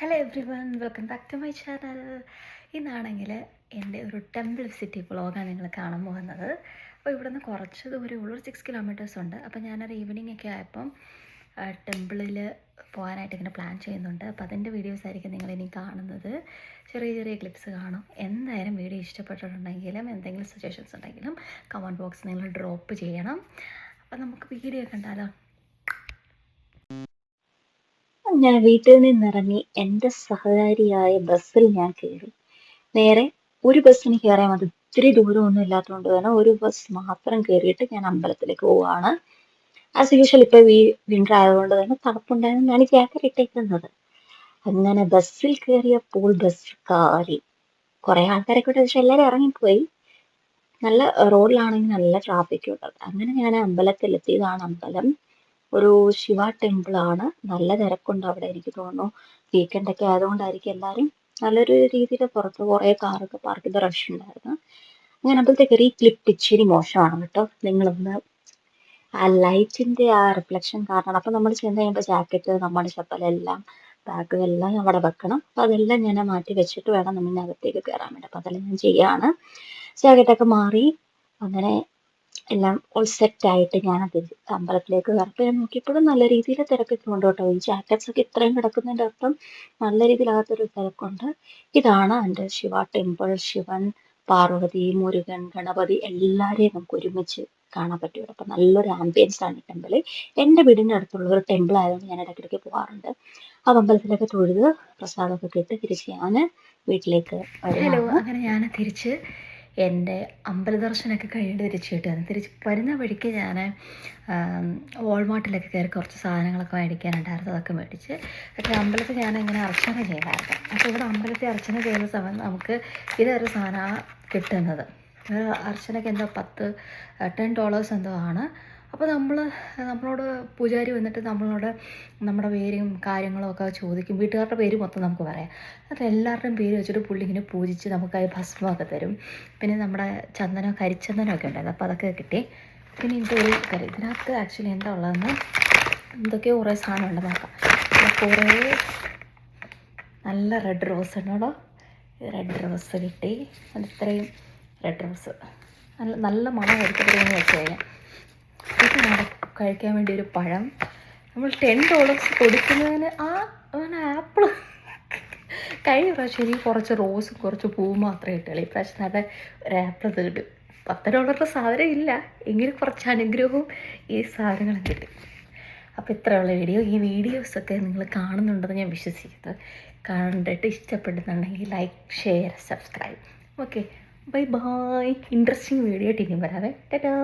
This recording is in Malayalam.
Hello everyone, welcome back to my channel. ഇന്നാണെങ്കിൽ എൻ്റെ ഒരു ടെമ്പിൾ വിസിറ്റ് വ്ളോഗാണ് നിങ്ങൾ കാണാൻ പോകുന്നത്. അപ്പോൾ ഇവിടെ നിന്ന് കുറച്ച് ദൂരമുള്ള ഒരു 6 കിലോമീറ്റേഴ്സ് ഉണ്ട്. അപ്പോൾ ഞാനൊരു ഈവനിങ് ഒക്കെ ആയപ്പം ടെമ്പിളിൽ പോകാനായിട്ട് ഇങ്ങനെ പ്ലാൻ ചെയ്യുന്നുണ്ട്. അപ്പോൾ അതിൻ്റെ വീഡിയോസ് ആയിരിക്കും നിങ്ങളിനി കാണുന്നത്. ചെറിയ ചെറിയ ക്ലിപ്സ് കാണും. എന്തായാലും വീഡിയോ ഇഷ്ടപ്പെട്ടിട്ടുണ്ടെങ്കിലും എന്തെങ്കിലും സജഷൻസ് ഉണ്ടെങ്കിലും കമൻറ്റ് ബോക്സിൽ നിങ്ങൾ ഡ്രോപ്പ് ചെയ്യണം. അപ്പോൾ നമുക്ക് വീഡിയോ കണ്ടാലോ. ഞാൻ വീട്ടിൽ നിന്നിറങ്ങി എൻ്റെ സഹകാരിയായ ബസ്സിൽ ഞാൻ കയറി. നേരെ ഒരു ബസ്സിന് കയറിയാൽ മതി, ഒത്തിരി ദൂരമൊന്നും ഇല്ലാത്തതുകൊണ്ട് തന്നെ ഒരു ബസ് മാത്രം കയറിയിട്ട് ഞാൻ അമ്പലത്തിലേക്ക് പോവുകയാണ്. ആസ് യൂഷ്വൽ ഇപ്പോൾ വിൻ്റർ ആയതുകൊണ്ട് തന്നെ തണുപ്പുണ്ടായതുകൊണ്ടാണ് ജാക്കറ്റ് ഇട്ടേക്കുന്നത്. അങ്ങനെ ബസ്സിൽ കയറിയപ്പോൾ ബസ് കാലി, കുറെ ആൾക്കാരൊക്കെ ഇട്ട് പക്ഷെ എല്ലാവരും ഇറങ്ങിപ്പോയി. നല്ല റോഡിലാണെങ്കിൽ നല്ല ട്രാഫിക് ഉണ്ട്. അങ്ങനെ ഞാൻ അമ്പലത്തിലെത്തി. ഇതാണ് അമ്പലം, ഒരു ശിവ ടെമ്പിൾ ആണ്. നല്ല തിരക്കുണ്ട് അവിടെ. എനിക്ക് തോന്നുന്നു വീക്കെൻഡ് ഒക്കെ ആയതുകൊണ്ടായിരിക്കും എല്ലാവരും നല്ലൊരു രീതിയിൽ പുറത്ത് കുറേ കാറൊക്കെ പാർക്ക് ചെയ്ത് റഷ് ഉണ്ടായിരുന്നു. അങ്ങനെ അപ്പോഴത്തേക്ക് ഈ ക്ലിപ്പ് ഇച്ചിരി മോശമാണ് കേട്ടോ. നിങ്ങളൊന്ന് ആ ലൈറ്റിന്റെ ആ റിഫ്ലക്ഷൻ കാരണം. അപ്പം നമ്മൾ ചെന്ന് കഴിയുമ്പോൾ ജാക്കറ്റ്, നമ്മുടെ ചപ്പലെല്ലാം, ബാഗ് എല്ലാം അവിടെ വെക്കണം. അപ്പം അതെല്ലാം ഞാൻ മാറ്റി വെച്ചിട്ട് വേണം നമ്മൾ അകത്തേക്ക് കയറാൻ വേണ്ടി. അപ്പം അതെല്ലാം ഞാൻ ചെയ്യാണ്. ജാക്കറ്റൊക്കെ മാറി അങ്ങനെ എല്ലാം ഓൾ സെറ്റായിട്ട് ഞാൻ അമ്പലത്തിലേക്ക് കയറി. ഞാൻ നോക്കിയപ്പോഴും നല്ല രീതിയിൽ തിരക്കൊക്കെ ഉണ്ട് കേട്ടോ. ഈ ജാക്കറ്റ്സ് ഒക്കെ ഇത്രയും കിടക്കുന്നതിൻ്റെ അർത്ഥം നല്ല രീതിയിലകത്തൊരു തിരക്കുണ്ട്. ഇതാണ് എൻ്റെ ശിവ ടെമ്പിൾ. ശിവൻ, പാർവതി, മുരുകൻ, ഗണപതി എല്ലാവരെയും നമുക്ക് ഒരുമിച്ച് കാണാൻ പറ്റും. അപ്പം നല്ലൊരു ആംബിയൻസ് ആണ് ഈ ടെമ്പിള്. എൻ്റെ വീടിൻ്റെ അടുത്തുള്ള ഒരു ടെമ്പിൾ ആയതുകൊണ്ട് ഞാൻ ഇടയ്ക്കിടയ്ക്ക് പോകാറുണ്ട്. ആ അമ്പലത്തിലൊക്കെ തൊഴുത് പ്രസാദമൊക്കെ കിട്ടി തിരിച്ച് ഞാൻ വീട്ടിലേക്ക് ഹലോ, വരുവാണ്. അങ്ങനെ ഞാൻ തിരിച്ച് എൻ്റെ അമ്പല ദർശനമൊക്കെ കഴിഞ്ഞിട്ട് തിരിച്ച് കിട്ടുകയാണ്. തിരിച്ച് വരുന്ന വഴിക്ക് ഞാൻ വാൾമാർട്ടിലൊക്കെ കയറി കുറച്ച് സാധനങ്ങളൊക്കെ മേടിക്കാനുണ്ടായിരുന്നു. അതൊക്കെ മേടിച്ച് പക്ഷേ അമ്പലത്തിൽ ഞാനിങ്ങനെ അർച്ചന ചെയ്തായിരുന്നു. അപ്പോൾ ഇവിടെ അമ്പലത്തിൽ അർച്ചന ചെയ്യുന്ന സമയം നമുക്ക് ഇതൊരു സാധനമാണ് കിട്ടുന്നത്. അർച്ചനയ്ക്ക് എന്തോ $10 എന്തോ ആണ്. അപ്പോൾ നമ്മളോട് പൂജാരി വന്നിട്ട് നമ്മളോട് നമ്മുടെ പേരും കാര്യങ്ങളും ഒക്കെ ചോദിക്കും. വീട്ടുകാരുടെ പേര് മൊത്തം നമുക്ക് പറയാം. അത് എല്ലാവരുടെയും പേര് വെച്ചിട്ട് പുള്ളി ഇങ്ങനെ പൂജിച്ച് നമുക്ക് ഭസ്മമൊക്കെ തരും. പിന്നെ നമ്മുടെ ചന്ദനം, കരിച്ചന്ദനമൊക്കെ ഉണ്ടായിരുന്നു. അപ്പോൾ അതൊക്കെ കിട്ടി. പിന്നെ ഇതൊരു ഇതിനകത്ത് ആക്ച്വലി എന്താ ഉള്ളതെന്ന് എന്തൊക്കെയോ കുറേ സാധനം ഉണ്ട് നോക്കാം. കുറേ നല്ല റെഡ് റോസ് ഉണ്ടോ. റെഡ് റോസ് കിട്ടി. അത് ഇത്രയും റെഡ് റോസ് നല്ല മണം എടുക്കപ്പെടുമെന്ന് വെച്ച് കഴിഞ്ഞാൽ ഇത് കഴിക്കാൻ വേണ്ടി ഒരു പഴം. നമ്മൾ $10 കൊടുക്കുന്നതിന് ആപ്പിൾ. കഴിഞ്ഞ പ്രാവശ്യം എനിക്ക് കുറച്ച് റോസും കുറച്ച് പൂവും മാത്രമേ കിട്ടുള്ളൂ. ഈ പ്രാവശ്യം നല്ല ഒരു ആപ്പിൾ കിട്ടും. $10 സാധനം ഇല്ല എങ്കിലും കുറച്ച് അനുഗ്രഹവും ഈ സാധനങ്ങളും കിട്ടി. അപ്പോൾ ഇത്രയുള്ള വീഡിയോ. ഈ വീഡിയോസൊക്കെ നിങ്ങൾ കാണുന്നുണ്ടെന്ന് ഞാൻ വിശ്വസിക്കുന്നത്. കണ്ടിട്ട് ഇഷ്ടപ്പെടുന്നുണ്ടെങ്കിൽ like, share, subscribe. Okay, bye bye. Interesting video ആയിട്ട് ഇനിയും വരാവേ. ടാറ്റാ.